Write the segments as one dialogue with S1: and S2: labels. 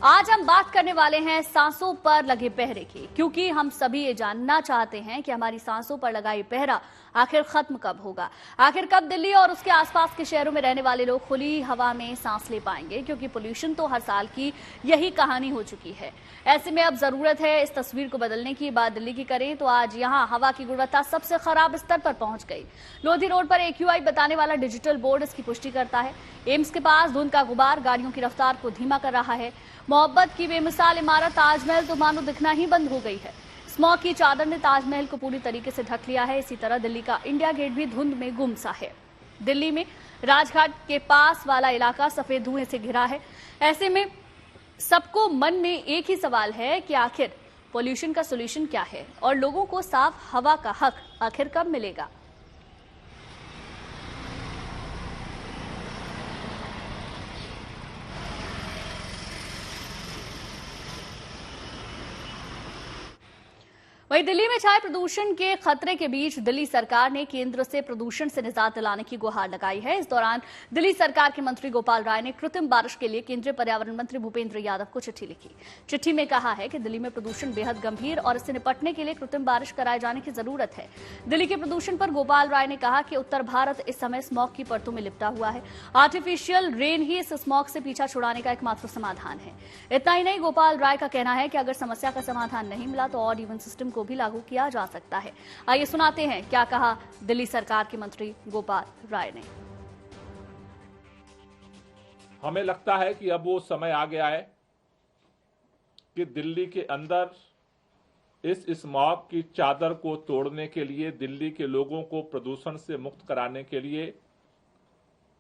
S1: आज हम बात करने वाले हैं सांसों पर लगे पहरे की, क्योंकि हम सभी ये जानना चाहते हैं कि हमारी सांसों पर लगा ये पहरा आखिर खत्म कब होगा। आखिर कब दिल्ली और उसके आसपास के शहरों में रहने वाले लोग खुली हवा में सांस ले पाएंगे, क्योंकि पोल्यूशन तो हर साल की यही कहानी हो चुकी है। ऐसे में अब जरूरत है इस तस्वीर को बदलने की। बात दिल्ली की करें तो आज यहाँ हवा की गुणवत्ता सबसे खराब स्तर पर पहुंच गई। लोधी रोड पर AQI बताने वाला डिजिटल बोर्ड इसकी पुष्टि करता है। एम्स के पास धुंध का गुबार गाड़ियों की रफ्तार को धीमा कर रहा है। मोहब्बत की बेमिसाल इमारत ताजमहल तो मानो दिखना ही बंद हो गई है। स्मॉग की चादर ने ताजमहल को पूरी तरीके से ढक लिया है। इसी तरह दिल्ली का इंडिया गेट भी धुंध में गुम सा है। दिल्ली में राजघाट के पास वाला इलाका सफेद धुएं से घिरा है। ऐसे में सबको मन में एक ही सवाल है कि आखिर पोल्यूशन का सोल्यूशन क्या है और लोगों को साफ हवा का हक आखिर कब मिलेगा। वहीं दिल्ली में छाए प्रदूषण के खतरे के बीच दिल्ली सरकार ने केंद्र से प्रदूषण से निजात दिलाने की गुहार लगाई है। इस दौरान दिल्ली सरकार के मंत्री गोपाल राय ने कृत्रिम बारिश के लिए केंद्रीय पर्यावरण मंत्री भूपेंद्र यादव को चिट्ठी लिखी। चिट्ठी में कहा है कि दिल्ली में प्रदूषण बेहद गंभीर और इससे निपटने के लिए कृत्रिम बारिश कराए जाने की जरूरत है। दिल्ली के प्रदूषण पर गोपाल राय ने कहा कि उत्तर भारत इस समय स्मॉग की परतों में लिपटा हुआ है। आर्टिफिशियल रेन ही इस स्मॉग से पीछा छुड़ाने का एकमात्र समाधान है। इतना ही नहीं, गोपाल राय का कहना है कि अगर समस्या का समाधान नहीं मिला तो ऑड इवन सिस्टम को भी लागू किया जा सकता है। आइए सुनाते हैं क्या कहा दिल्ली सरकार के मंत्री गोपाल राय ने।
S2: हमें लगता है कि अब वो समय आ गया है कि दिल्ली के अंदर इस स्मॉग की चादर को तोड़ने के लिए, दिल्ली के लोगों को प्रदूषण से मुक्त कराने के लिए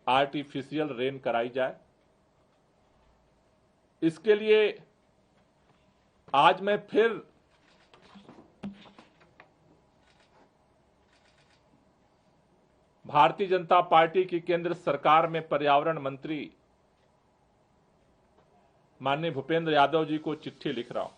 S2: आर्टिफिशियल रेन कराई जाए। इसके लिए आज मैं फिर भारतीय जनता पार्टी की केंद्र सरकार में पर्यावरण मंत्री माननीय भूपेंद्र यादव जी को चिट्ठी लिख रहा हूं।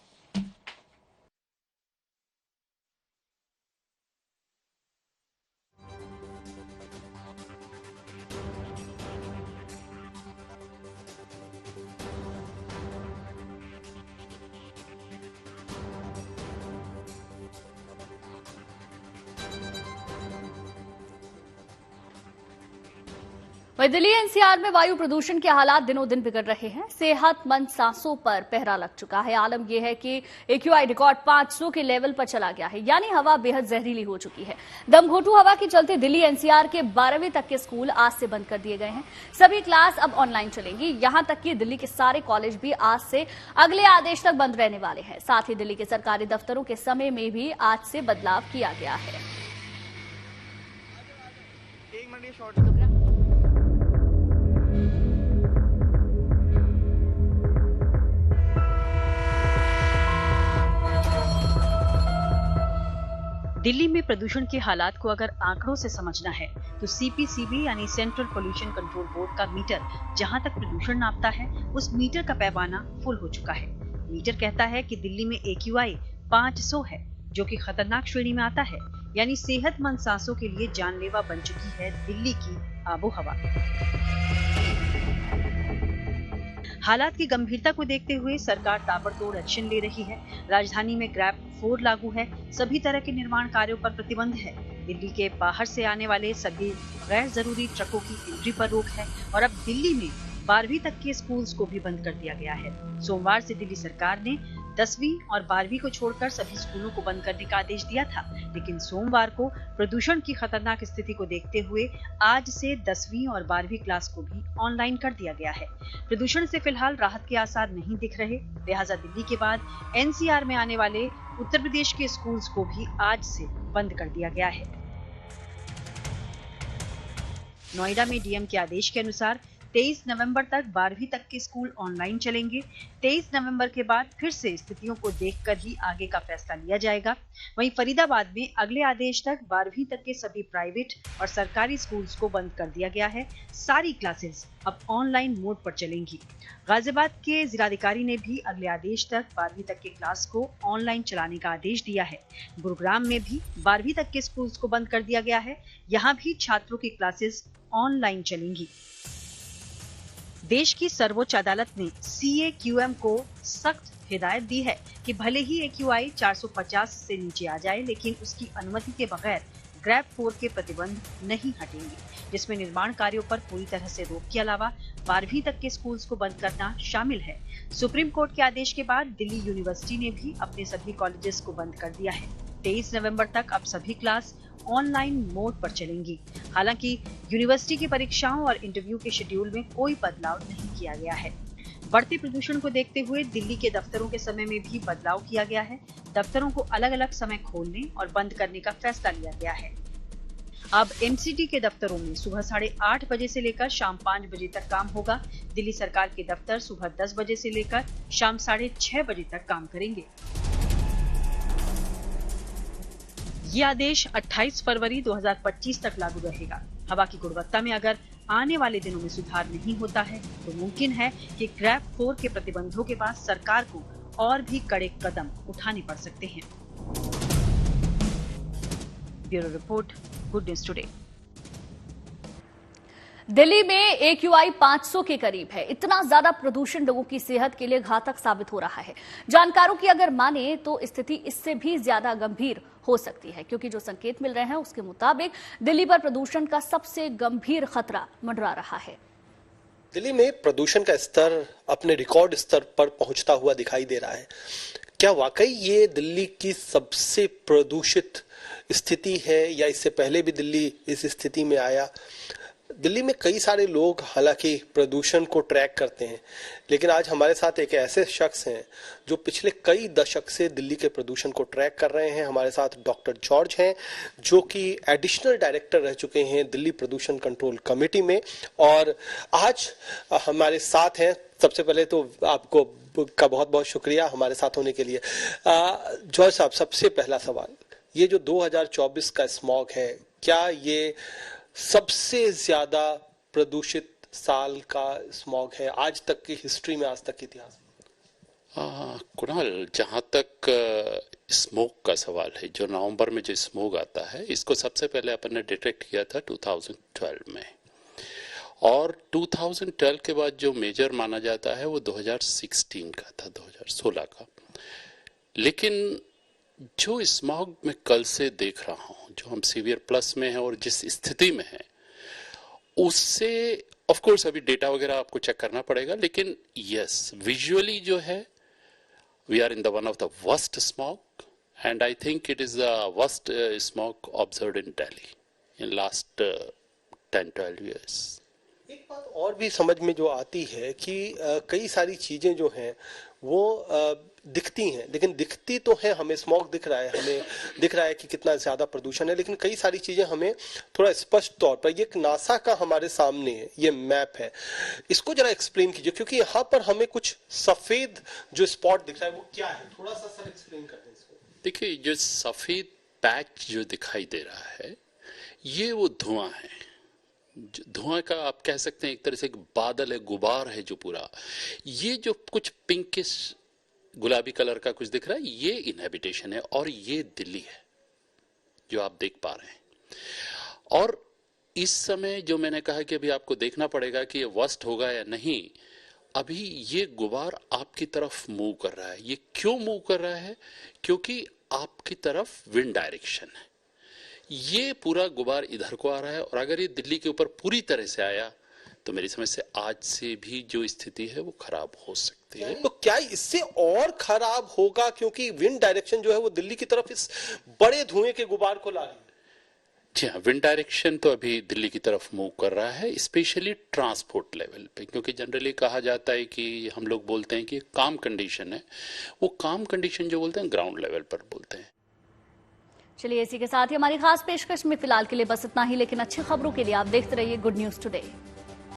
S1: वहीं दिल्ली NCR में वायु प्रदूषण के हालात दिनों दिन बिगड़ रहे हैं। सेहतमंद सांसों पर पहरा लग चुका है। आलम यह है कि AQI रिकॉर्ड 500 के लेवल पर चला गया है, यानी हवा बेहद जहरीली हो चुकी है। दमघोटू हवा के चलते दिल्ली NCR के 12वीं तक के स्कूल आज से बंद कर दिए गए हैं। सभी क्लास अब ऑनलाइन चलेंगी। यहां तक कि दिल्ली के सारे कॉलेज भी आज से अगले आदेश तक बंद रहने वाले हैं। साथ ही दिल्ली के सरकारी दफ्तरों के समय में भी आज से बदलाव किया गया है।
S3: दिल्ली में प्रदूषण के हालात को अगर आंकड़ों से समझना है तो CPCB यानी सेंट्रल पोल्यूशन कंट्रोल बोर्ड का मीटर जहां तक प्रदूषण नापता है उस मीटर का पैमाना फुल हो चुका है। मीटर कहता है कि दिल्ली में AQI 500 है, जो कि खतरनाक श्रेणी में आता है, यानी सेहतमंद सांसों के लिए जानलेवा बन चुकी है दिल्ली की आबोहवा। हालात की गंभीरता को देखते हुए सरकार ताबड़तोड़ एक्शन ले रही है। राजधानी में ग्रैब 4 लागू है। सभी तरह के निर्माण कार्यों पर प्रतिबंध है। दिल्ली के बाहर से आने वाले सभी गैर जरूरी ट्रकों की एंट्री पर रोक है और अब दिल्ली में 12वीं तक के स्कूल्स को भी बंद कर दिया गया है। सोमवार से दिल्ली सरकार ने 10वीं और 12वीं को छोड़कर सभी स्कूलों को बंद करने का आदेश दिया था, लेकिन सोमवार को प्रदूषण की खतरनाक स्थिति को देखते हुए आज से 10वीं और 12वीं क्लास को भी ऑनलाइन कर दिया गया है। प्रदूषण से फिलहाल राहत के आसार नहीं दिख रहे, लिहाजा दिल्ली के बाद NCR में आने वाले उत्तर प्रदेश के स्कूल्स को भी आज से बंद कर दिया गया है। नोएडा में DM के आदेश के अनुसार 23 नवंबर तक 12वीं तक के स्कूल ऑनलाइन चलेंगे। 23 नवंबर के बाद फिर से स्थितियों को देखकर ही आगे का फैसला लिया जाएगा। वहीं फरीदाबाद में अगले आदेश तक 12वीं तक के सभी प्राइवेट और सरकारी स्कूल्स को बंद कर दिया गया है। सारी क्लासेस अब ऑनलाइन मोड पर चलेंगी। गाजियाबाद के जिलाधिकारी ने भी अगले आदेश तक 12वीं तक के क्लास को ऑनलाइन चलाने का आदेश दिया है। गुरुग्राम में भी 12वीं तक के स्कूल्स को बंद कर दिया गया है। यहाँ भी छात्रों की क्लासेस ऑनलाइन चलेंगी। देश की सर्वोच्च अदालत ने CAQM को सख्त हिदायत दी है कि भले ही AQI 450 से नीचे आ जाए, लेकिन उसकी अनुमति के बगैर ग्रैब 4 के प्रतिबंध नहीं हटेंगे, जिसमें निर्माण कार्यों पर पूरी तरह से रोक के अलावा 12वीं तक के स्कूल्स को बंद करना शामिल है। सुप्रीम कोर्ट के आदेश के बाद दिल्ली यूनिवर्सिटी ने भी अपने सभी कॉलेजेस को बंद कर दिया है। 23 नवंबर तक अब सभी क्लास ऑनलाइन मोड पर चलेंगी। हालांकि यूनिवर्सिटी की परीक्षाओं और इंटरव्यू के शेड्यूल में कोई बदलाव नहीं किया गया है। बढ़ते प्रदूषण को देखते हुए दिल्ली के दफ्तरों के समय में भी बदलाव किया गया है। दफ्तरों को अलग अलग समय खोलने और बंद करने का फैसला लिया गया है। अब MCD के दफ्तरों में सुबह 8:30 बजे से लेकर शाम 5 बजे तक काम होगा। दिल्ली सरकार के दफ्तर सुबह 10 बजे से लेकर शाम 6:30 बजे तक काम करेंगे। ये आदेश 28 फरवरी 2025 तक लागू रहेगा। हवा की गुणवत्ता में अगर आने वाले दिनों में सुधार नहीं होता है तो मुमकिन है कि ग्रैब 4 के प्रतिबंधों के बाद सरकार को और भी कड़े कदम उठाने पड़ सकते हैं। Bureau report, good news today.
S1: Delhi में AQI 500 के करीब है। इतना ज्यादा प्रदूषण लोगों की सेहत के लिए घातक साबित हो रहा है। जानकारों की अगर माने तो स्थिति इससे भी ज्यादा गंभीर हो सकती है, क्योंकि जो संकेत मिल रहे हैं उसके मुताबिक दिल्ली पर प्रदूषण का सबसे गंभीर खतरा मंडरा रहा है।
S4: दिल्ली में प्रदूषण का स्तर अपने रिकॉर्ड स्तर पर पहुंचता हुआ दिखाई दे रहा है। क्या वाकई ये दिल्ली की सबसे प्रदूषित स्थिति है या इससे पहले भी दिल्ली इस स्थिति में आया? दिल्ली में कई सारे लोग हालांकि प्रदूषण को ट्रैक करते हैं, लेकिन आज हमारे साथ एक ऐसे शख्स हैं जो पिछले कई दशक से दिल्ली के प्रदूषण को ट्रैक कर रहे हैं। हमारे साथ डॉक्टर जॉर्ज हैं जो कि एडिशनल डायरेक्टर रह चुके हैं दिल्ली प्रदूषण कंट्रोल कमेटी में, और आज हमारे साथ हैं। सबसे पहले तो आपको का बहुत बहुत शुक्रिया हमारे साथ होने के लिए। जॉर्ज साहब, सबसे पहला सवाल, ये जो 2024 का स्मॉग है, क्या ये सबसे ज्यादा प्रदूषित साल का स्मॉग है आज तक की हिस्ट्री में, आज तक के इतिहास में?
S5: कुणाल, जहां तक स्मोक का सवाल है, जो नवंबर में जो स्मोक आता है, इसको सबसे पहले अपन ने डिटेक्ट किया था 2012 में, और 2012 के बाद जो मेजर माना जाता है वो 2016 का था, 2016 का। लेकिन जो स्मॉग में कल से देख रहा हूं, जो हम सीवियर प्लस में हैं और जिस स्थिति में हैं, उससे ऑफ कोर्स अभी डेटा वगैरह आपको चेक करना पड़ेगा, लेकिन यस, विजुअली जो है we are in the one of the worst smog, and I think it is the worst smog observed in Delhi in last 10-12 years।
S4: एक बात और भी समझ में जो आती है कि कई सारी चीजें जो हैं वो दिखती हैं, लेकिन दिखती तो है, हमें स्मॉग दिख रहा है, हमें दिख रहा है कि कितना ज्यादा प्रदूषण है, लेकिन कई सारी चीजें हमें थोड़ा स्पष्ट तौर पर, ये नासा का हमारे सामने ये मैप है, इसको जरा एक्सप्लेन कीजिए, क्योंकि यहाँ पर हमें कुछ सफेद जो स्पॉट दिख रहा है वो क्या है, थोड़ा सा सर एक्सप्लेन कर दें इसको।
S5: देखिए, जो सफेद पैच जो दिखाई दे रहा है, ये वो धुआं है। धुआं का आप कह सकते हैं एक तरह से एक बादल है, गुबार है जो पूरा, ये जो कुछ पिंकिश गुलाबी कलर का कुछ दिख रहा है, ये इनहैबिटेशन है, और ये दिल्ली है जो आप देख पा रहे हैं। और इस समय जो मैंने कहा कि अभी आपको देखना पड़ेगा कि ये वर्स्ट होगा या नहीं, अभी ये गुबार आपकी तरफ मूव कर रहा है। ये क्यों मूव कर रहा है? क्योंकि आपकी तरफ विंड डायरेक्शन है, ये पूरा गुबार इधर को आ रहा है, और अगर ये दिल्ली के ऊपर पूरी तरह से आया तो मेरी समझ से आज से भी जो स्थिति है वो खराब हो सकती है।
S4: तो क्या इससे और खराब होगा, क्योंकि विंड डायरेक्शन जो है वो दिल्ली की तरफ इस बड़े धुएं के गुबार को ला रही है?
S5: जी हाँ, विंड डायरेक्शन तो अभी दिल्ली की तरफ मूव कर रहा है, स्पेशली ट्रांसपोर्ट लेवल पे, क्योंकि जनरली कहा जाता है कि हम लोग बोलते हैं कि काम कंडीशन है, वो काम कंडीशन जो बोलते हैं ग्राउंड लेवल पर बोलते हैं।
S1: चलिए, इसी के साथ ही हमारी खास पेशकश में फिलहाल के लिए बस इतना ही, लेकिन अच्छी खबरों के लिए आप देखते रहिए गुड न्यूज टुडे।